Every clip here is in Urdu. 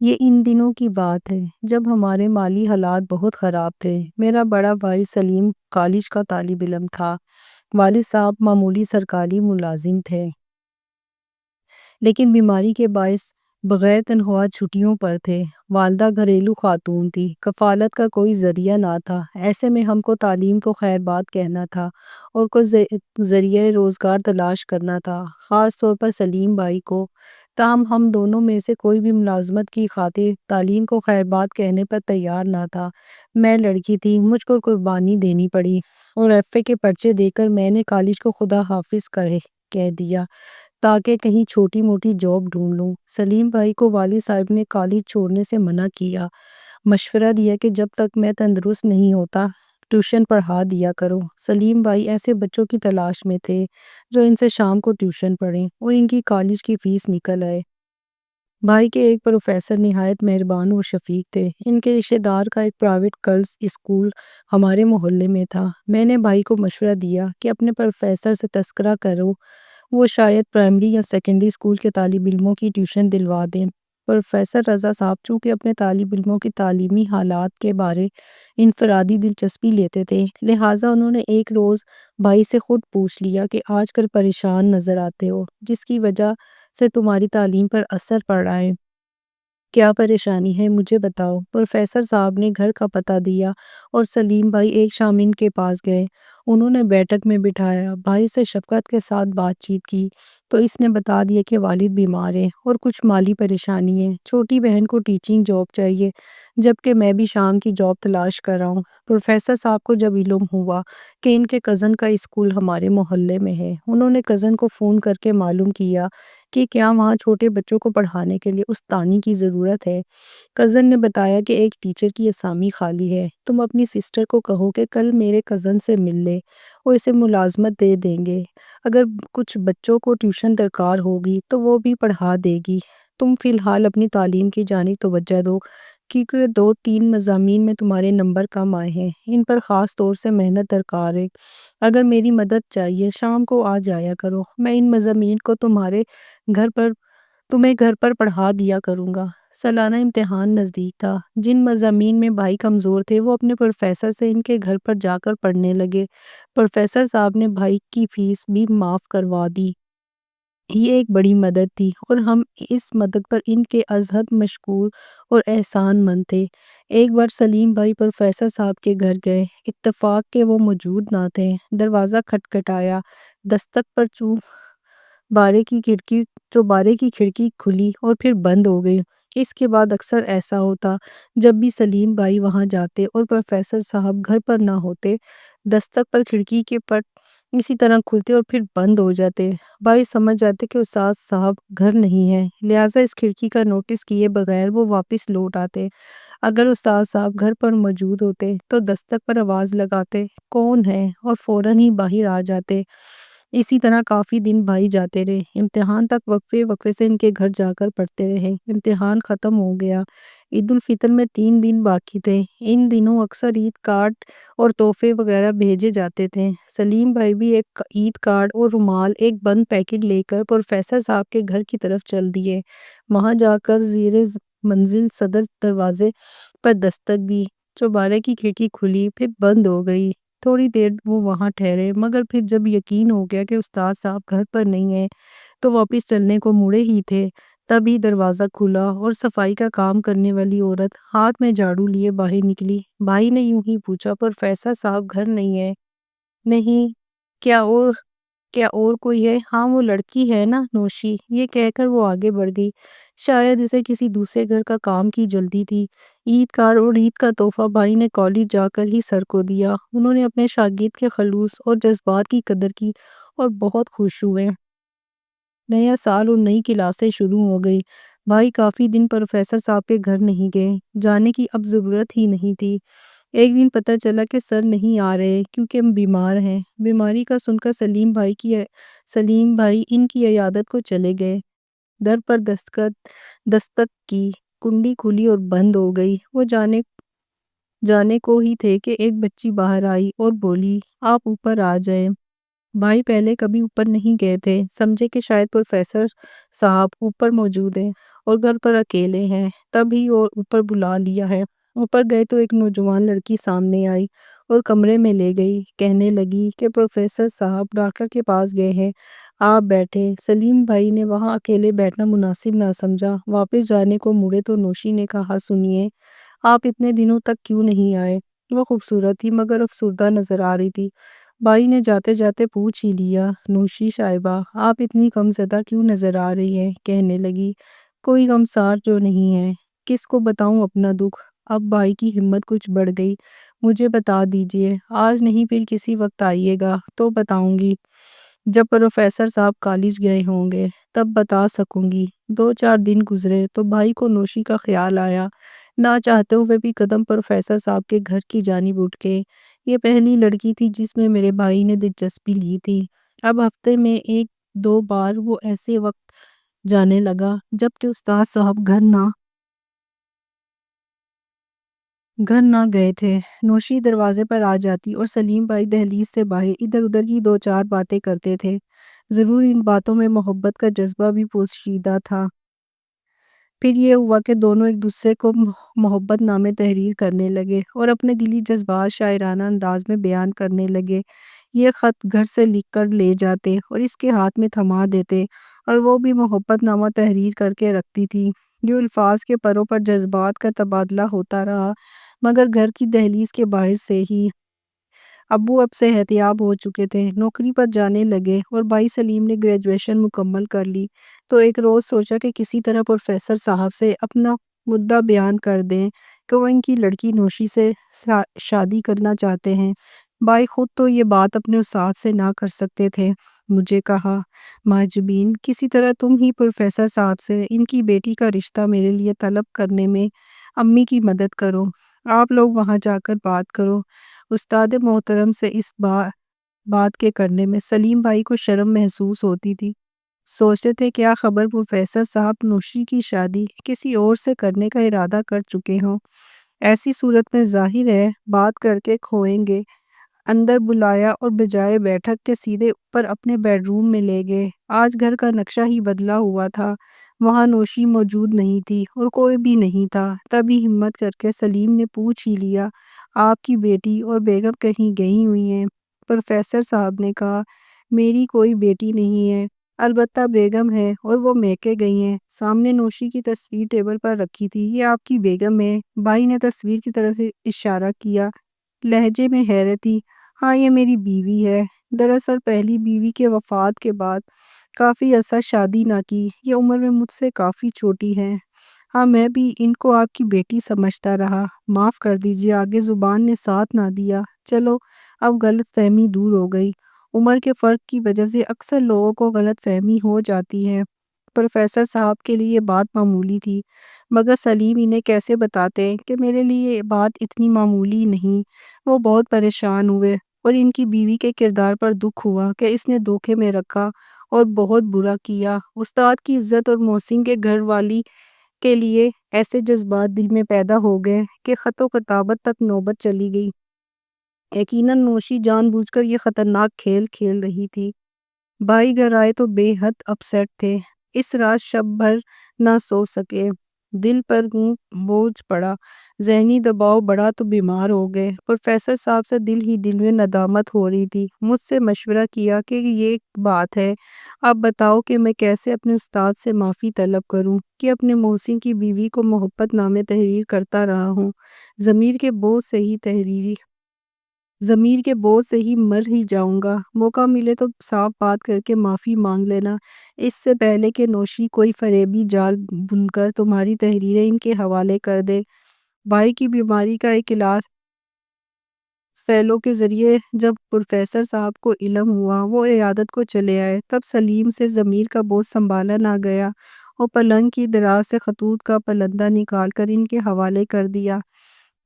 یہ ان دنوں کی بات ہے جب ہمارے مالی حالات بہت خراب تھے۔ میرا بڑا بھائی سلیم کالج کا طالب علم تھا۔ والد صاحب معمولی سرکاری ملازم تھے، لیکن بیماری کے باعث بغیر تنخواہ چھٹیوں پر تھے۔ والدہ گھریلو خاتون تھی، کفالت کا کوئی ذریعہ نہ تھا۔ ایسے میں ہم کو تعلیم کو خیر بات کہنا تھا اور کچھ ذریعہ روزگار تلاش کرنا تھا، خاص طور پر سلیم بھائی کو۔ تاہم ہم دونوں میں سے کوئی بھی ملازمت کی خاطر تعلیم کو خیر بات کہنے پر تیار نہ تھا۔ میں لڑکی تھی، مجھ کو قربانی دینی پڑی اور ایف اے کے پرچے دے کر میں نے کالج کو خدا حافظ کہہ دیا تاکہ کہیں چھوٹی موٹی جاب ڈھونڈ لوں۔ سلیم بھائی کو والد صاحب نے کالج چھوڑنے سے منع کیا، مشورہ دیا کہ جب تک میں تندرست نہیں ہوتا ٹیوشن پڑھا دیا کرو۔ سلیم بھائی ایسے بچوں کی تلاش میں تھے جو ان سے شام کو ٹیوشن پڑھیں اور ان کی کالج کی فیس نکل آئے۔ بھائی کے ایک پروفیسر نہایت مہربان و شفیق تھے۔ ان کے رشتہ دار کا ایک پرائیویٹ گرلز اسکول ہمارے محلے میں تھا۔ میں نے بھائی کو مشورہ دیا کہ اپنے پروفیسر سے تذکرہ کرو، وہ شاید پرائمری یا سیکنڈری اسکول کے طالب علموں کی ٹیوشن دلوا دیں۔ پروفیسر رضا صاحب چونکہ اپنے طالب علموں کی تعلیمی حالات کے بارے انفرادی دلچسپی لیتے تھے، لہٰذا انہوں نے ایک روز بھائی سے خود پوچھ لیا کہ آج کل پریشان نظر آتے ہو، جس کی وجہ سے تمہاری تعلیم پر اثر پڑ رہا ہے۔ کیا پریشانی ہے مجھے بتاؤ۔ پروفیسر صاحب نے گھر کا پتہ دیا اور سلیم بھائی ایک شام ان کے پاس گئے۔ انہوں نے بیٹھک میں بٹھایا، بھائی سے شفقت کے ساتھ بات چیت کی تو اس نے بتا دیا کہ والد بیمار ہیں اور کچھ مالی پریشانی ہے۔ چھوٹی بہن کو ٹیچنگ جاب چاہیے، جبکہ میں بھی شام کی جاب تلاش کر رہا ہوں۔ پروفیسر صاحب کو جب علم ہوا کہ ان کے کزن کا اسکول ہمارے محلے میں ہے، انہوں نے کزن کو فون کر کے معلوم کیا کہ کیا وہاں چھوٹے بچوں کو پڑھانے کے لیے استانی کی ضرورت ہے۔ کزن نے بتایا کہ ایک ٹیچر کی اسامی خالی ہے، تم اپنی سسٹر کو کہو کہ کل میرے کزن سے مل لے، وہ اسے ملازمت دے دیں گے۔ اگر کچھ بچوں کو ٹیوشن درکار ہوگی تو وہ بھی پڑھا دے گی۔ تم فی الحال اپنی تعلیم کی جانب توجہ دو، کیونکہ 2-3 مضامین میں تمہارے نمبر کم آئے ہیں، ان پر خاص طور سے محنت درکار ہے۔ اگر میری مدد چاہیے شام کو آ جایا کرو، میں ان مضامین کو تمہیں گھر پر پڑھا دیا کروں گا۔ سالانہ امتحان نزدیک تھا۔ جن مضامین میں بھائی کمزور تھے وہ اپنے پروفیسر سے ان کے گھر پر جا کر پڑھنے لگے۔ پروفیسر صاحب نے بھائی کی فیس بھی معاف کروا دی۔ یہ ایک بڑی مدد تھی اور ہم اس مدد پر ان کے از حد مشکور اور احسان مند تھے۔ ایک بار سلیم بھائی پروفیسر صاحب کے گھر گئے، اتفاق کہ وہ موجود نہ تھے۔ دروازہ کھٹکھٹایا، دستک پر بارے کی کھڑکی کھلی اور پھر بند ہو گئی۔ اس کے بعد اکثر ایسا ہوتا، جب بھی سلیم بھائی وہاں جاتے اور پروفیسر صاحب گھر پر نہ ہوتے، دستک پر کھڑکی کے پٹ اسی طرح کھلتے اور پھر بند ہو جاتے۔ بھائی سمجھ جاتے کہ استاد صاحب گھر نہیں ہیں، لہٰذا اس کھڑکی کا نوٹس کیے بغیر وہ واپس لوٹ آتے۔ اگر استاد صاحب گھر پر موجود ہوتے تو دستک پر آواز لگاتے، کون ہے، اور فوراً ہی باہر آ جاتے۔ اسی طرح کافی دن بھائی جاتے رہے، امتحان تک وقفے سے ان کے گھر جا کر پڑھتے رہے۔ امتحان ختم ہو گیا، عید الفطر میں 3 دن باقی تھے۔ ان دنوں اکثر عید کارڈ اور تحفے وغیرہ بھیجے جاتے تھے۔ سلیم بھائی بھی ایک عید کارڈ اور رومال ایک بند پیکٹ لے کر پروفیسر صاحب کے گھر کی طرف چل دیے۔ وہاں جا کر زیر منزل صدر دروازے پر دستک دی، چوبارے کی کھڑکی کھلی پھر بند ہو گئی۔ تھوڑی دیر وہ وہاں ٹھہرے، مگر پھر جب یقین ہو گیا کہ استاد صاحب گھر پر نہیں ہیں تو واپس چلنے کو مڑے ہی تھے، تبھی دروازہ کھلا اور صفائی کا کام کرنے والی عورت ہاتھ میں جھاڑو لیے باہر نکلی۔ بھائی نے یوں ہی پوچھا، پروفیسر صاحب گھر نہیں ہیں؟ نہیں۔ کیا اور کوئی ہے؟ ہاں وہ لڑکی ہے نا نوشی۔ یہ کہہ کر وہ آگے بڑھ گئی۔ شاید اسے کسی دوسرے گھر کا کام کی جلدی تھی۔ عید کارڈ اور عید کا تحفہ بھائی نے کالج جا کر ہی سر کو دیا۔ انہوں نے اپنے شاگرد کے خلوص اور جذبات کی قدر کی اور بہت خوش ہوئے۔ نیا سال اور نئی کلاسیں شروع ہو گئی۔ بھائی کافی دن پروفیسر صاحب کے گھر نہیں گئے، جانے کی اب ضرورت ہی نہیں تھی۔ ایک دن پتہ چلا کہ سر نہیں آ رہے کیونکہ ہم بیمار ہیں۔ بیماری کا سن کر سلیم بھائی ان کی عیادت کو چلے گئے۔ در پر دستک کی، کنڈی کھلی اور بند ہو گئی۔ وہ جانے کو ہی تھے کہ ایک بچی باہر آئی اور بولی، آپ اوپر آ جائیں۔ بھائی پہلے کبھی اوپر نہیں گئے تھے، سمجھے کہ شاید پروفیسر صاحب اوپر موجود ہیں۔ اور گھر پر اکیلے ہیں، تبھی اور اوپر بلا لیا ہے۔ اوپر گئے تو ایک نوجوان لڑکی سامنے آئی اور کمرے میں لے گئی، کہنے لگی کہ پروفیسر صاحب ڈاکٹر کے پاس گئے ہیں، آپ بیٹھے۔ سلیم بھائی نے وہاں اکیلے بیٹھنا مناسب نہ سمجھا، واپس جانے کو مڑے تو نوشی نے کہا، سنیے، آپ اتنے دنوں تک کیوں نہیں آئے؟ وہ خوبصورت تھی مگر افسردہ نظر آ رہی تھی۔ بھائی نے جاتے جاتے پوچھ ہی لیا، نوشی صاحبہ، آپ اتنی غم زدہ کیوں نظر آ رہی ہیں؟ کہنے لگی، کوئی غمسار جو نہیں ہے، کس کو بتاؤں اپنا دکھ؟ اب بھائی کی ہمت کچھ بڑھ گئی، مجھے بتا دیجئے، آج نہیں پھر کسی وقت آئیے گا تو بتاؤں گی، جب پروفیسر صاحب کالج گئے ہوں گے تب بتا سکوں گی۔ 2-4 دن گزرے تو بھائی کو نوشی کا خیال آیا، نہ چاہتے ہوئے بھی قدم پروفیسر صاحب کے گھر کی جانب اٹھ کے۔ یہ پہلی لڑکی تھی جس میں میرے بھائی نے دلچسپی لی تھی۔ اب ہفتے میں 1-2 بار وہ ایسے وقت جانے لگا جبکہ استاد صاحب گھر نہ گئے تھے۔ نوشی دروازے پر آ جاتی اور سلیم بھائی دہلیز سے باہر ادھر ادھر کی 2-4 باتیں کرتے تھے۔ ضرور ان باتوں میں محبت کا جذبہ بھی پوشیدہ تھا۔ پھر یہ ہوا کہ دونوں ایک دوسرے کو محبت نامے تحریر کرنے لگے اور اپنے دلی جذبات شاعرانہ انداز میں بیان کرنے لگے۔ یہ خط گھر سے لکھ کر لے جاتے اور اس کے ہاتھ میں تھما دیتے اور وہ بھی محبت نامہ تحریر کر کے رکھتی تھی۔ جو الفاظ کے پروں پر جذبات کا تبادلہ ہوتا رہا، مگر گھر کی دہلیز کے باہر سے ہی۔ ابو اب صحت یاب ہو چکے تھے، نوکری پر جانے لگے اور بھائی سلیم نے گریجویشن مکمل کر لی، تو ایک روز سوچا کہ کسی طرح پروفیسر صاحب سے اپنا مدعا بیان کر دیں کہ وہ ان کی لڑکی نوشی سے شادی کرنا چاہتے ہیں۔ بھائی خود تو یہ بات اپنے استاد سے نہ کر سکتے تھے۔ مجھے کہا، مہجبین، کسی طرح تم ہی پروفیسر صاحب سے ان کی بیٹی کا رشتہ میرے لیے طلب کرنے میں امی کی مدد کرو۔ آپ لوگ وہاں جا کر بات کرو۔ استاد محترم سے اس بات کے کرنے میں سلیم بھائی کو شرم محسوس ہوتی تھی۔ سوچتے تھے کیا خبر پروفیسر صاحب نوشی کی شادی کسی اور سے کرنے کا ارادہ کر چکے ہوں۔ ایسی صورت میں ظاہر ہے بات کر کے کھوئیں گے۔ اندر بلایا اور بجائے بیٹھک کے سیدھے اوپر اپنے بیڈ روم میں لے گئے۔ آج گھر کا نقشہ ہی بدلا ہوا تھا، وہاں نوشی موجود نہیں تھی اور کوئی بھی نہیں تھا۔ تبھی ہمت کر کے سلیم نے پوچھ ہی لیا، آپ کی بیٹی اور بیگم کہیں گئی ہوئی ہیں؟ پروفیسر صاحب نے کہا، میری کوئی بیٹی نہیں ہے، البتہ بیگم ہے اور وہ میکے گئی ہیں۔ سامنے نوشی کی تصویر ٹیبل پر رکھی تھی، یہ آپ کی بیگم ہے؟ بھائی نے تصویر کی طرف اشارہ کیا، لہجے میں حیرت تھی۔ ہاں، یہ میری بیوی ہے۔ دراصل پہلی بیوی کے وفات کے بعد کافی عرصہ شادی نہ کی، یہ عمر میں مجھ سے کافی چھوٹی ہیں۔ ہاں، میں بھی ان کو آپ کی بیٹی سمجھتا رہا، معاف کر دیجیے، آگے زبان نے ساتھ نہ دیا۔ چلو، اب غلط فہمی دور ہو گئی۔ عمر کے فرق کی وجہ سے اکثر لوگوں کو غلط فہمی ہو جاتی ہے۔ پروفیسر صاحب کے لیے یہ بات معمولی تھی، مگر سلیم انہیں کیسے بتاتے کہ میرے لیے یہ بات اتنی معمولی نہیں۔ وہ بہت پریشان ہوئے اور ان کی بیوی کے کردار پر دکھ ہوا کہ اس نے دھوکے میں رکھا اور بہت برا کیا۔ استاد کی عزت اور محسن کے گھر والی کے لیے ایسے جذبات دل میں پیدا ہو گئے کہ خط و کتابت تک نوبت چلی گئی۔ یقیناً نوشی جان بوجھ کر یہ خطرناک کھیل کھیل رہی تھی۔ بھائی گھر آئے تو بے حد اپسیٹ تھے، اس رات شب بھر نہ سو سکے، دل پر بوجھ پڑا، ذہنی دباؤ بڑھا تو بیمار ہو گئے۔ پروفیسر صاحب سے دل ہی دل میں ندامت ہو رہی تھی۔ مجھ سے مشورہ کیا کہ یہ بات ہے، اب بتاؤ کہ میں کیسے اپنے استاد سے معافی طلب کروں کہ اپنے محسن کی بیوی کو محبت نامے تحریر کرتا رہا ہوں۔ ضمیر کے بوجھ سے ہی مر ہی جاؤں گا۔ موقع ملے تو صاف بات کر کے معافی مانگ لینا، اس سے پہلے کہ نوشی کوئی فریبی جال بن کر تمہاری تحریریں ان کے حوالے کر دے۔ بھائی کی بیماری کا ایک علاج فیلو کے ذریعے جب پروفیسر صاحب کو علم ہوا، وہ عیادت کو چلے آئے۔ تب سلیم سے ضمیر کا بوجھ سنبھالا نہ گیا اور پلنگ کی دراز سے خطوط کا پلندہ نکال کر ان کے حوالے کر دیا۔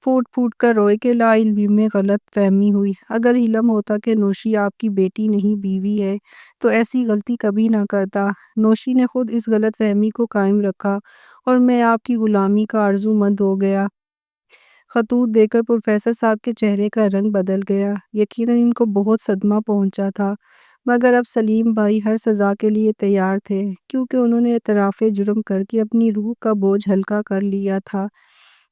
پھوٹ پھوٹ کر روئے کہ لا علمی میں غلط فہمی ہوئی۔ اگر علم ہوتا کہ نوشی آپ کی بیٹی نہیں بیوی ہے تو ایسی غلطی کبھی نہ کرتا۔ نوشی نے خود اس غلط فہمی کو قائم رکھا اور میں آپ کی غلامی کا آرزومند ہو گیا۔ خطوط دے کر پروفیسر صاحب کے چہرے کا رنگ بدل گیا۔ یقیناً ان کو بہت صدمہ پہنچا تھا۔ مگر اب سلیم بھائی ہر سزا کے لیے تیار تھے، کیونکہ انہوں نے اعتراف جرم کر کے اپنی روح کا بوجھ ہلکا کر لیا تھا۔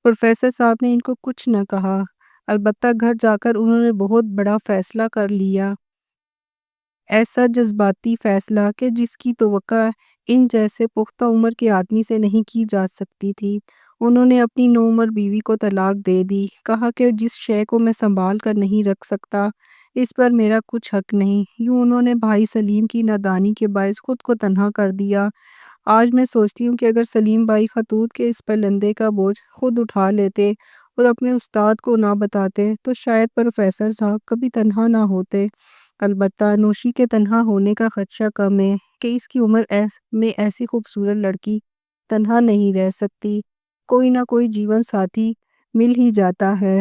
پروفیسر صاحب نے ان کو کچھ نہ کہا، البتہ گھر جا کر انہوں نے بہت بڑا فیصلہ کر لیا، ایسا جذباتی فیصلہ کہ جس کی توقع ان جیسے پختہ عمر کے آدمی سے نہیں کی جا سکتی تھی۔ انہوں نے اپنی نوعمر بیوی کو طلاق دے دی، کہا کہ جس شے کو میں سنبھال کر نہیں رکھ سکتا اس پر میرا کچھ حق نہیں۔ یوں انہوں نے بھائی سلیم کی نادانی کے باعث خود کو تنہا کر دیا۔ آج میں سوچتی ہوں کہ اگر سلیم بھائی خطوط کے اس پرلندے کا بوجھ خود اٹھا لیتے اور اپنے استاد کو نہ بتاتے تو شاید پروفیسر صاحب کبھی تنہا نہ ہوتے۔ البتہ نوشی کے تنہا ہونے کا خدشہ کم ہے کہ اس کی عمر میں ایسی خوبصورت لڑکی تنہا نہیں رہ سکتی، کوئی نہ کوئی جیون ساتھی مل ہی جاتا ہے۔